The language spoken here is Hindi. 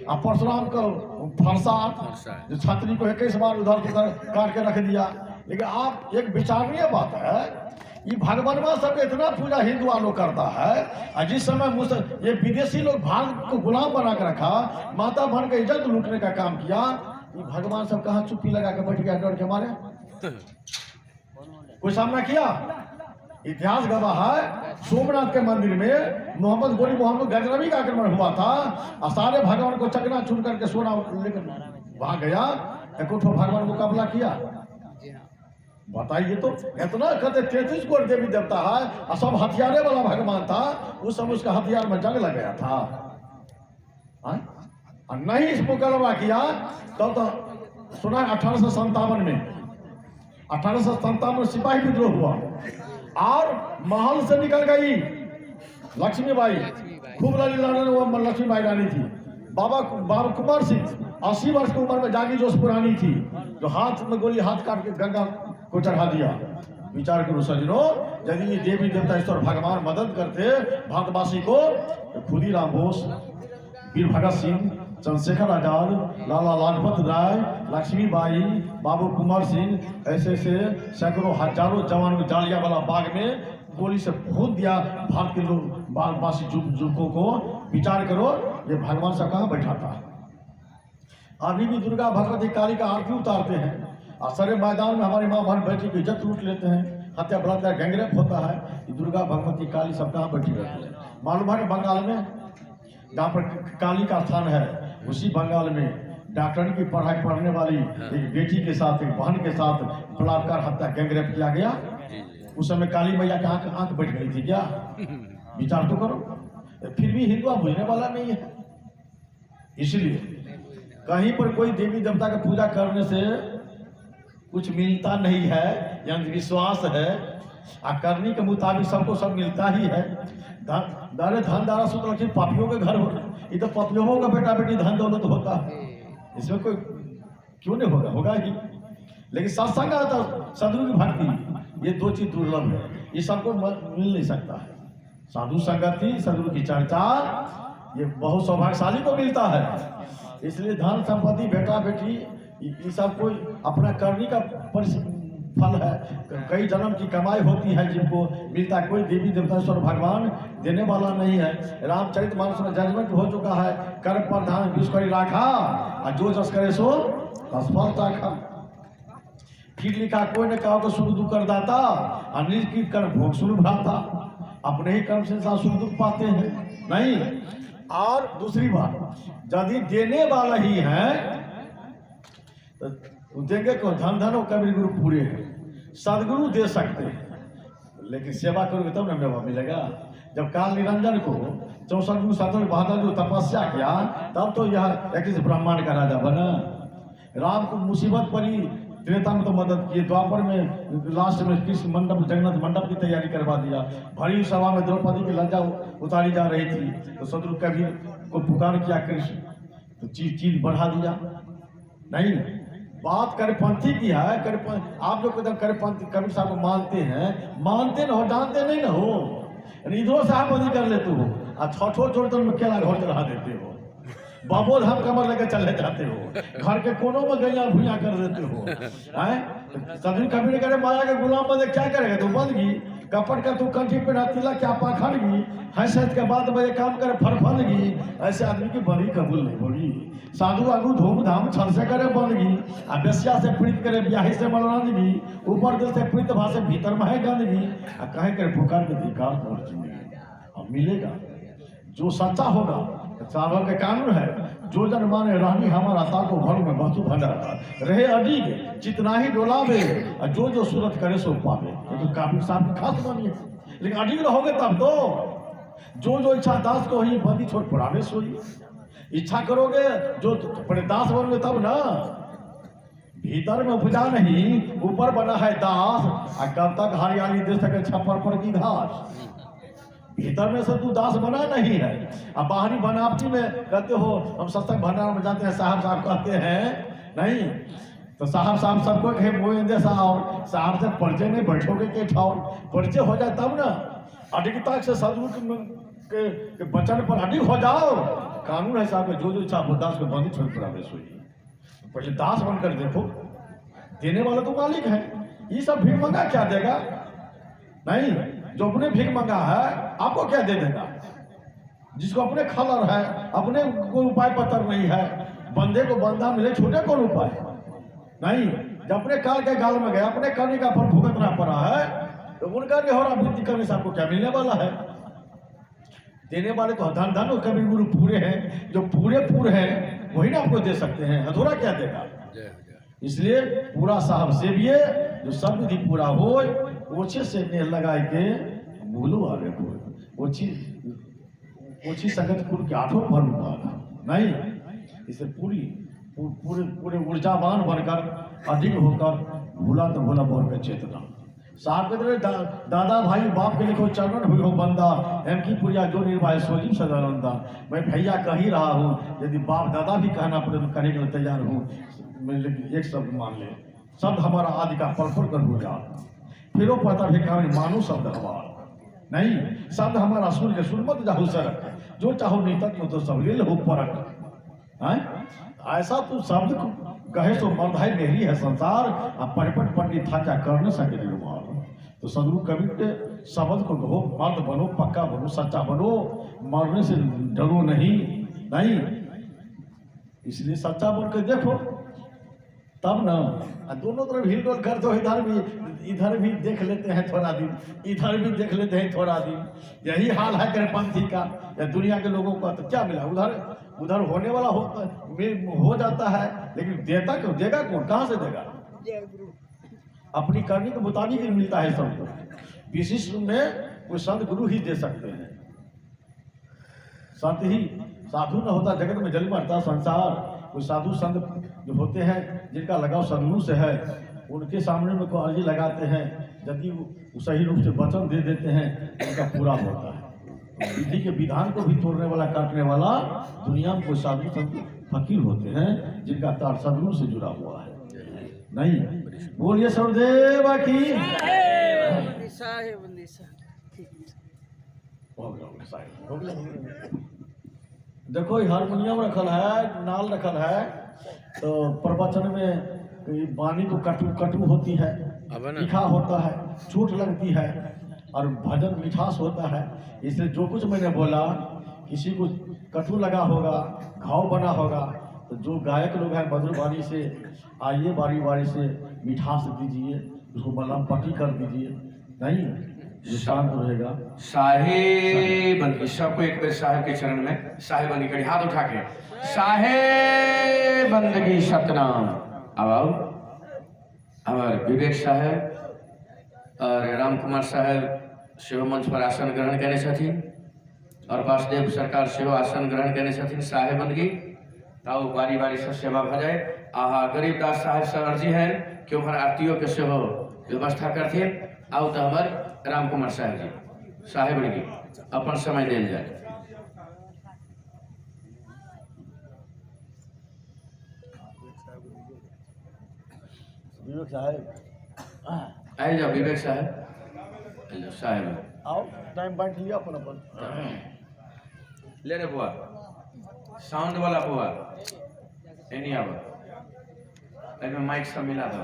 अब परशुराम को फरसा जो छतरी को 21 बार उधर काट के रख दिया। लेकिन आप एक विचारणीय बात है, ये भगवानवा सब इतना पूजा हिंदू वालों करता है, और जिस समय ये विदेशी लोग भारत को गुलाम बना कर रखा, माता बहन का इज्जत लूटने का काम किया, ये भगवान सब कहाँ चुप्पी लगा के बैठ गया डर के मारे? कोई सामना किया? इतिहास गवाह है, सोमनाथ के मंदिर में मोहम्मद गोरी मोहम्मद गजनवी का आक्रमण हुआ था, और सारे भगवान को चकना चूर करके सोना लेकर वहां गया, एक भगवान मुकाबला किया। बताइए तो, इतना कहते 33 करोड़ देवी देवता है और सब हथियारे वाला भगवान था, उस समय उसका हथियार में जंग लग गया था। और नहीं इस मुकाबला किया तब तो सुना 1857 में 1857 सिपाही विद्रोह हुआ और महल से निकल गई लक्ष्मीबाई, खूब लड़ी लड़ने वो लक्ष्मीबाई रानी थी। बाबा कुमार सिंह 80 वर्ष की उम्र में जागी जोश पुरानी थी, जो हाथ में गोली हाथ काट के गंगा को चढ़ा दिया। विचार करो सजनों, यदि ये देवी देवता ईश्वर भगवान मदद करते भारतवासी को, तो खुदीराम बोस, वीर भगत सिंह, चंद्रशेखर आजाद, लाला लाजपत राय, लक्ष्मीबाई, बाबू कुमार सिंह, ऐसे ऐसे सैकड़ों हजारों जवान को जालियांवाला बाग में गोली से भून दिया भारत के लोग भारतवासी युवकों को। विचार करो, ये भगवान सब कहाँ बैठा था? अभी भी दुर्गा भगवती काली का आरती उतारते हैं, और सारे मैदान में हमारी माँ बहन बेटी की इज्जत लूट लेते हैं, हत्या बलात्कार गैंगरेप होता है। ये दुर्गा भगवती काली सब कहाँ बैठी रहती है? मालूम है कि बंगाल में जहाँ पर काली का स्थान है, उसी बंगाल में डॉक्टरी की पढ़ाई पढ़ने वाली एक बेटी के साथ, एक बहन के साथ बलात्कार हत्या गैंगरेप किया गया। उस समय काली मैया की आंख बैठ गई थी क्या? विचार तो करो। फिर भी हिंदू बुझने वाला नहीं है। इसलिए कहीं पर कोई देवी देवता की पूजा करने से कुछ मिलता नहीं है, यह अंधविश्वास है। करनी के मुताबिक सबको सब मिलता ही है। धन दारा सूत्र लक्ष्मी पापियों के घर होगा, ये तो पापियों का बेटा बेटी धन दौलत होता है, इसमें कोई क्यों नहीं होगा? होगा ही। लेकिन सत्संग आता सदगुरु की भक्ति, ये दो चीज दुर्लभ है, ये सबको मिल नहीं सकता है। साधु संगति, सदगुरु की चर्चा, ये बहुत सौभाग्यशाली को मिलता है। इसलिए धन संपत्ति बेटा बेटी ये सब कोई अपना करने का फल है, कई जन्म की कमाई होती है जिनको मिलता है। कोई देवी देवता ईश्वर भगवान देने वाला नहीं है। रामचरितमानस में जजमेंट हो चुका है, कर्म प्रधान विष करी राखा, और जो जस करे सो असफल राखा। फिर लिखा, कोई ने कहा को सुख दुख कर दाता, और निज की कर्म भोग सुख भ्राता। अपने ही कर्म से इंसान सुख दुख पाते हैं नहीं। और दूसरी बात, यदि देने वाला ही है तो देंगे को धन धन कबीर गुरु पूरे हैं, सदगुरु दे सकते हैं, लेकिन सेवा करोगे तब ना मेवा मिलेगा। जब काल निरंजन को 64 गुरु 70 बहादुर जो तपस्या किया, तब तो यह एक ब्रह्मांड का राजा बना। राम को मुसीबत पड़ी, त्रेता में तो मदद किए, द्वापर में लास्ट में कृष्ण मंडप जगन्नाथ मंडप की तैयारी करवा दिया। भरी सभा में द्रौपदी की लज्जा उतारी जा रही थी, तो सदगुरु कबीर को पुकार किया कृष्ण, तो चीज बढ़ा दिया। नहीं, बात करिपंथी की है। आप जो करिपंथी कबीर साहब को मानते न हो, जानते नहीं न हो, इधरों साहब बंदी कर लेते हो, और छठो छोड़ में केला घर चढ़ा देते हो, बाबो धाम कमर लेकर चले जाते हो, घर के कोनों में गैया भूया कर देते हो। सदगुरु कबीर ने करे माया के गुलाम बंदे क्या करेगा? तू बंदगी कपट का तू कंठी पे तिला क्या पाखड़गी, हैसियत के बाद में काम करे फरफनगी। ऐसे आदमी की बड़ी कबूल नहीं होगी। साधु आगू धूमधाम छल से करे बंदगी, अवश्या से प्रीत करे ब्याही से मनोरंजगी, ऊपर दिल से प्रीत भाषे भीतर में है गंदगी, कहे करे पुकार के धिकार पहुंच अब मिलेगा। जो सच्चा होगा, साधु के कानून है, जो जन माने रानी हमारा ताको भर में वस्तु भंडारा रहे अडीग जितना ही डोलावे, और जो जो सूरत करे सो पावे। तो काफी साहब खास मानिए, लेकिन अडीग रहोगे तब तो जो जो इच्छा दास को ही बंदी छोड़ पुराने सोई। इच्छा करोगे जो बड़े दास बनोगे तब ना। भीतर में उपजा नहीं, ऊपर बना है दास, और कब तक हरियाली दे सके छप्पर पर की घास। भीतर में से तू दास बना नहीं है। अब बाहरी बनावटी में कहते हो हम सत्संग भंडार में जाते हैं, साहब कहते हैं नहीं, तो साहब सबको मोहिंदे साहब से परिचय नहीं बैठोगे के ठाव, परिचय हो जाए तब ना। अडिगता से सदगुरु के वचन पर अडिग हो जाओ, कानून है साहब, जो जो इच्छा आप दास को बंदी छोड़ पड़ा सोई। पहले दास बनकर देखो, देने वाला तो मालिक है। ये सब भीख मंगा क्या देगा? नहीं, जो अपने भीख मंगा है आपको क्या दे देगा? जिसको अपने खलर है, अपने कोई उपाय पत्र नहीं है, बंदे को बंदा मिले, छोटे कौन उपाय नहीं। जब अपने काल के गाल में गया, अपने करने का फल भुगतना पड़ा है, तो उनका निहोरा वृद्धि करने से आपको क्या मिलने वाला है? देने वाले तो धन धन कभी गुरु पूरे हैं, जो पूरे हैं वही ना आपको दे सकते हैं, अधूरा क्या देगा? इसलिए पूरा साहब से भी जो सब विधि पूरा हो, ओछे से ने लगाए के भूलो आगे को ओछी संगत कुल के आठों भर नहीं। इसे पूरे ऊर्जावान बनकर अधिक होकर भूला तो भूला बोल के चेतना साहब के तरह दादा भाई बाप के लिखो चरण हुई हो बंदा, एम की पुरिया जो निर्वाह सोजिम सदानंदा। मैं भैया कह ही रहा हूँ, यदि बाप दादा भी कहना पड़े तो करने के लिए तैयार हूँ। लेकिन एक शब्द मान ले, शब्द हमारा आदि का परफुर कर हो जा, फिर वो पता भी कहा मानो शब्द हमारा नहीं। शब्द हमारा सुन के सुन मत जाहू सरक, जो चाहो नहीं तक तो सब ले लो परक। ऐसा तू शब्द कहे तो मर्द है मेरी है संसार, अब परिपट पंडित था क्या कर न सके निर्माण। तो सदगुरु कवि के शब्द को कहो, मर्द बनो, पक्का बनो, सच्चा बनो, मरने से डरो नहीं। इसलिए सच्चा बन के देखो, तब ना दोनों तरफ हिलडोल कर दो। इधर भी देख लेते हैं थोड़ा दिन, इधर भी देख लेते हैं थोड़ा दिन। यही हाल है करपंथी का या दुनिया के लोगों का। तो क्या मिला? उधर होने वाला हो जाता है, लेकिन देता क्यों? देगा कौन? कहाँ से देगा? अपनी करनी के मुताबिक ही मिलता है सबको। विशिष्ट में कोई संत गुरु ही दे सकते हैं। संत ही, साधु न होता जगत में जल मरता संसार। कोई साधु संत जो होते हैं जिनका लगाव सदगुरु से है, उनके सामने में को अर्जी लगाते हैं, यदि वो सही रूप से वचन दे देते हैं उनका पूरा होता है। विधि के विधान को भी तोड़ने वाला, काटने वाला दुनिया में कोई साधु संत फकीर होते हैं जिनका तार सदगुरु से जुड़ा हुआ है। नहीं, बोलिए सर्वदेव की। देखो हारमोनियम रखल है, नाल रखल है, तो प्रवचन में वाणी तो कटु होती है, तीखा होता है, चोट लगती है, और भजन मिठास होता है। इसलिए जो कुछ मैंने बोला, किसी को कटु लगा होगा, घाव बना होगा, तो जो गायक लोग हैं मधुर वाणी से आइए, बारी बारी से मिठास दीजिए, उसको मलहम पट्टी कर दीजिए। नहीं, जो शांत रहेगा। साहेब सबको एक बार साहेब के चरण में साहेब बंदी करी, हाथ उठा के साहेब बंदगी सतनाम। अब आओ, हमारे विवेक साहेब और राम कुमार साहेब सेहो मंच पर आसन ग्रहण करने छथिन, और वासुदेव सरकार सेहो आसन ग्रहण करने छथिन। साहेब बंदगी ताऊ बारी बारी से सेवा भ जाए। आहा गरीबदास साहेब से अर्जी है कि हमारे आरतीयों के सेहो व्यवस्था करते। आओ तो हमारे राम कुमार साहेब जी साहेब बंदगी अपन समय देल जाए। विवेक साहब आए जाओ, विवेक साहब साहेब आओ, टाइम बांट लिया अपन। ले रे बुआ, साउंड वाला बुआ एनी आवा, माइक सब मिला दो।